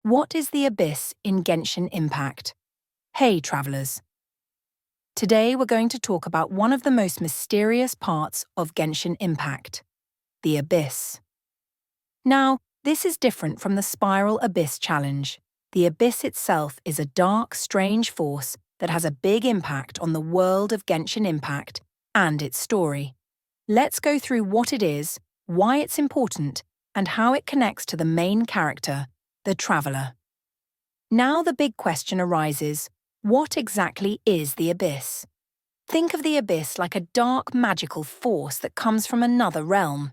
What is the Abyss in Genshin Impact? Hey, travelers! Today we're going to talk about one of the most mysterious parts of Genshin Impact, the Abyss. Now, this is different from the Spiral Abyss challenge. The Abyss itself is a dark, strange force that has a big impact on the world of Genshin Impact and its story. Let's go through what it is, why it's important, and how it connects to the main character, the Traveler. Now the big question arises, what exactly is the Abyss? Think of the Abyss like a dark magical force that comes from another realm.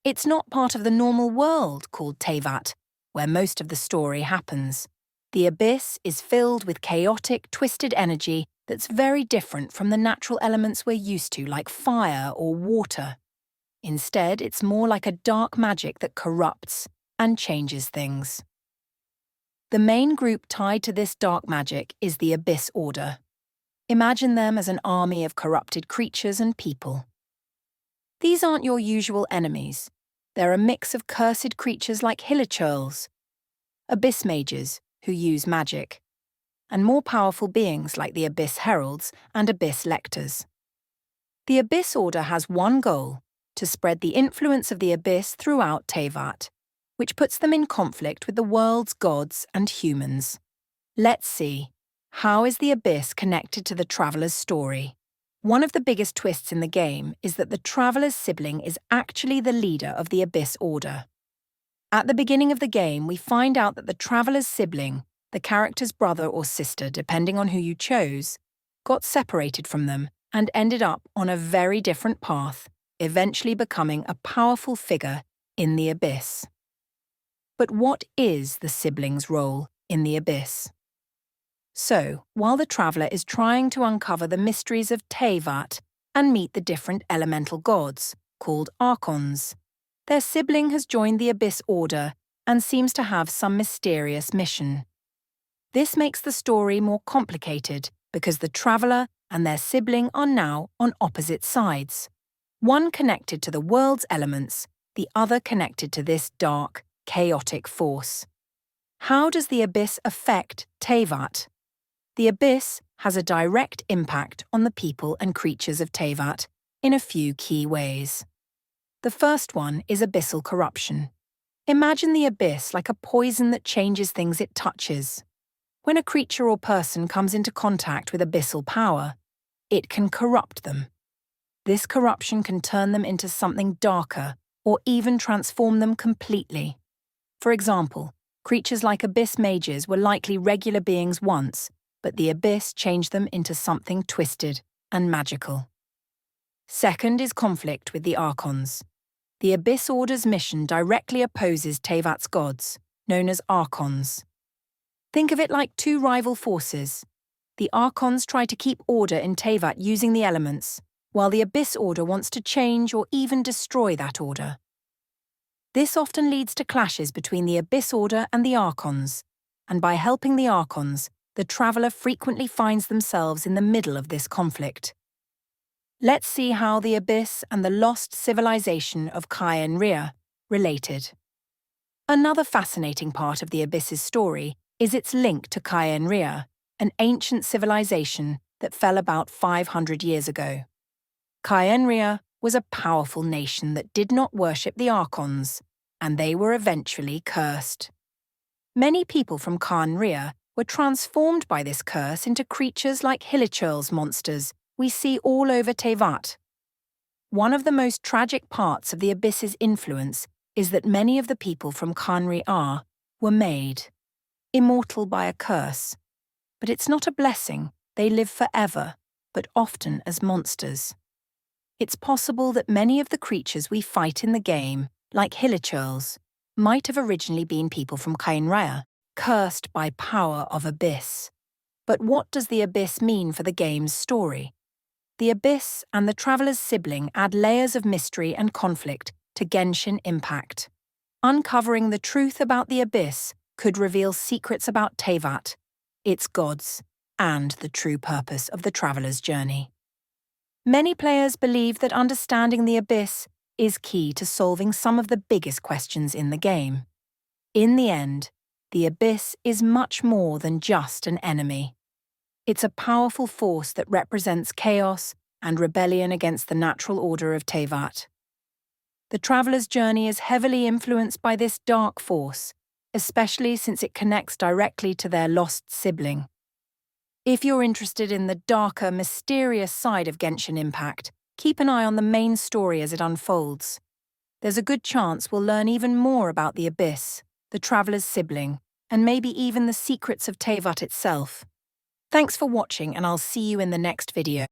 It's not part of the normal world called Teyvat, where most of the story happens. The Abyss is filled with chaotic, twisted energy that's very different from the natural elements we're used to, like fire or water. Instead, it's more like a dark magic that corrupts and changes things. The main group tied to this dark magic is the Abyss Order. Imagine them as an army of corrupted creatures and people. These aren't your usual enemies. They're a mix of cursed creatures like hilichurls, abyss mages who use magic, and more powerful beings like the Abyss Heralds and Abyss Lectors. The Abyss Order has one goal: to spread the influence of the Abyss throughout Teyvat, which puts them in conflict with the world's gods and humans. Let's see, how is the Abyss connected to the Traveler's story? One of the biggest twists in the game is that the Traveler's sibling is actually the leader of the Abyss Order. At the beginning of the game, we find out that the Traveler's sibling, the character's brother or sister depending on who you chose, got separated from them and ended up on a very different path, eventually becoming a powerful figure in the Abyss. But what is the sibling's role in the Abyss? So, while the Traveler is trying to uncover the mysteries of Teyvat and meet the different elemental gods, called Archons, their sibling has joined the Abyss Order and seems to have some mysterious mission. This makes the story more complicated because the Traveler and their sibling are now on opposite sides. One connected to the world's elements, the other connected to this dark, chaotic force. How does the Abyss affect Teyvat? The Abyss has a direct impact on the people and creatures of Teyvat in a few key ways. The first one is abyssal corruption. Imagine the Abyss like a poison that changes things it touches. When a creature or person comes into contact with abyssal power, it can corrupt them. This corruption can turn them into something darker or even transform them completely. For example, creatures like abyss mages were likely regular beings once, but the Abyss changed them into something twisted and magical. Second is conflict with the Archons. The Abyss Order's mission directly opposes Teyvat's gods, known as Archons. Think of it like two rival forces. The Archons try to keep order in Teyvat using the elements, while the Abyss Order wants to change or even destroy that order. This often leads to clashes between the Abyss Order and the Archons, and by helping the Archons, the Traveler frequently finds themselves in the middle of this conflict. Let's see how the Abyss and the lost civilization of Kyenria related. Another fascinating part of the Abyss's story is its link to Kyenria, an ancient civilization that fell about 500 years ago. Kyenria was a powerful nation that did not worship the Archons, and they were eventually cursed. Many people from Kyenria were transformed by this curse into creatures like hilichurls monsters we see all over Teyvat. One of the most tragic parts of the Abyss's influence is that many of the people from Kyenria were made immortal by a curse. But it's not a blessing, they live forever, but often as monsters. It's possible that many of the creatures we fight in the game, like hilichurls, might have originally been people from Kyenria, cursed by power of Abyss. But what does the Abyss mean for the game's story? The Abyss and the Traveler's sibling add layers of mystery and conflict to Genshin Impact. Uncovering the truth about the Abyss could reveal secrets about Teyvat, its gods, and the true purpose of the Traveler's journey. Many players believe that understanding the Abyss is key to solving some of the biggest questions in the game. In the end, the Abyss is much more than just an enemy. It's a powerful force that represents chaos and rebellion against the natural order of Teyvat. The traveler's journey is heavily influenced by this dark force, especially since it connects directly to their lost sibling. If you're interested in the darker, mysterious side of Genshin Impact, keep an eye on the main story as it unfolds. There's a good chance we'll learn even more about the Abyss, the traveler's sibling, and maybe even the secrets of Teyvat itself. Thanks for watching, and I'll see you in the next video.